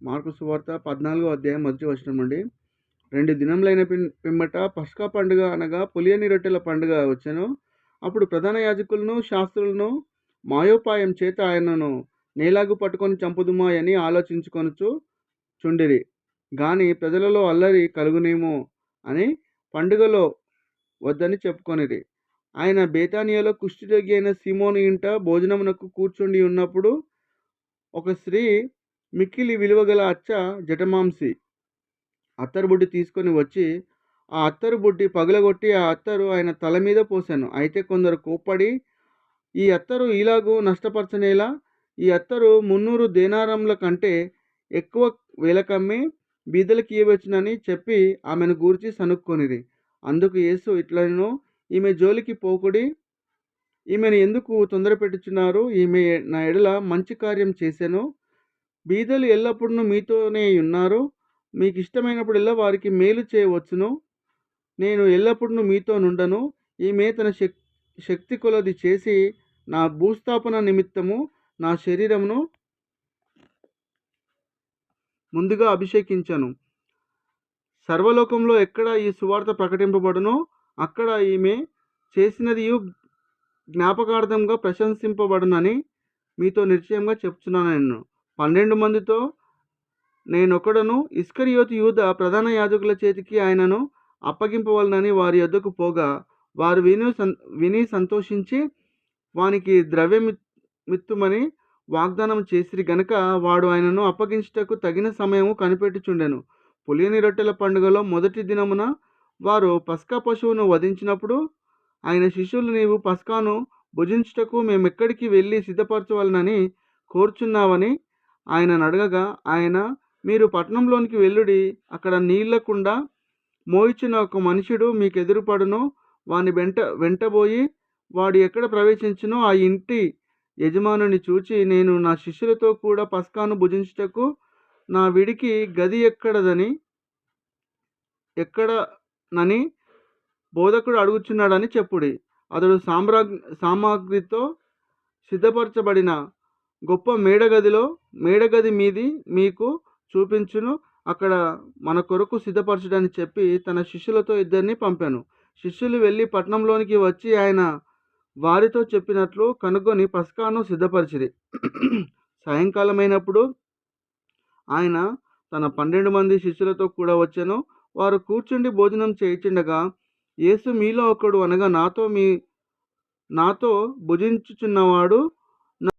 Mark సువార్త 14వ అధ్యాయం మొదటి వచనం నుండి. 2 దినములైన పిమ్మట పస్కా పండుగ అనగా పులియని రొట్టెల పండుగ వచ్చెను. అప్పుడు ప్రధాన యాజకులను శాస్త్రులను మాయోపాయం చేత ఆయనను నేలాగు పట్టుకొని చంపుదుమా అని ఆలోచించుకొనుచు చుండిరి. గాని ప్రజలలో అల్లరి కలుగునేమో అని పండుగలో వద్దని చెప్పుకొనిరి. ఆయన బేతానియాలో కుష్ఠరోగి అయిన సీమోను ఇంట భోజనమునకు కూర్చుండి ఉన్నప్పుడు ఒక స్త్రీ మిక్కిలి విలువగల జటమాంసి అత్తరు బుడ్డి తీసుకొని వచ్చి ఆ అత్తరు బుడ్డి పగలగొట్టి ఆ అత్తరు ఆయన తల మీద పోశాను. అయితే కొందరు కోప్పడి, ఈ అత్తరు ఇలాగూ నష్టపరచనేలా, ఈ అత్తరు 300 దేనారముల కంటే ఎక్కువ వెలకమ్మి బీదలకు ఇయ్యవచ్చునని చెప్పి ఆమెను గూర్చి సనుక్కొనిరి. అందుకు యేసు ఇట్లనెను, ఈమె జోలికి పోకుడి, ఈమెను ఎందుకు తొందరపెట్టుచున్నారు? ఈమె నా ఎడల మంచి కార్యం చేసెను. బీదలు ఎల్లప్పుడూ మీతోనే ఉన్నారు. మీకు ఇష్టమైనప్పుడెల్లా వారికి మేలు చేయవచ్చును. నేను ఎల్లప్పుడూ మీతో నుండను. ఈమె తన శక్తి కొలది చేసి నా భూస్థాపన నిమిత్తము నా శరీరమును ముందుగా అభిషేకించను. సర్వలోకంలో ఎక్కడ ఈ సువార్త ప్రకటింపబడునో అక్కడ ఈమె చేసినదియు జ్ఞాపకార్థంగా ప్రశంసింపబడునని మీతో నిశ్చయంగా చెప్తున్నాను. 12 మందితో నేనొకడును. ఇస్కరియోతు యూదా ప్రధాన యాజకుల చేతికి ఆయనను అప్పగింపవలనని వారి యొద్దకు పోగా, వారు విని సంతోషించి వానికి ద్రవ్యమిత్తుమని వాగ్దానం చేసిరి గనుక వాడు ఆయనను అప్పగించుటకు తగిన సమయము కనిపెట్టుచుండెను. పులియని రొట్టెల పండుగలో మొదటి దినమున వారు పస్కా పశువును వధించినప్పుడు ఆయన శిష్యులు, నీవు పస్కాను భుజించుటకు మేమెక్కడికి వెళ్ళి సిద్ధపరచవలనని కోరుచున్నావని ఆయనను అడగగా, ఆయన, మీరు పట్టణంలోనికి వెళ్ళుడి, అక్కడ నీళ్లకుండ మోయిచున్న ఒక మనుషుడు మీకు ఎదురుపడును. వాని వెంటబోయి వాడు ఎక్కడ ప్రవేశించునో ఆ ఇంటి యజమానుని చూచి, నేను నా శిష్యులతో కూడా పస్కాను భుజించుటకు నా విడికి గది ఎక్కడనని బోధకుడు అడుగుచున్నాడని చెప్పుడి. అతడు సామాగ్రితో సిద్ధపరచబడిన గొప్ప మేడగది మీది మీకు చూపించును. అక్కడ మన కొరకు సిద్ధపరచడని చెప్పి తన శిష్యులతో 2 పంపాను. శిష్యులు వెళ్ళి పట్టణంలోనికి వచ్చి ఆయన వారితో చెప్పినట్లు కనుగొని పస్కాను సిద్ధపరిచిరి. సాయంకాలమైనప్పుడు ఆయన తన 12 మంది శిష్యులతో కూడా వచ్చెను. వారు కూర్చుండి భోజనం చేయుచుండగా, యేసు, మీలో ఒకడు అనగా నాతో భుజించుచున్నవాడు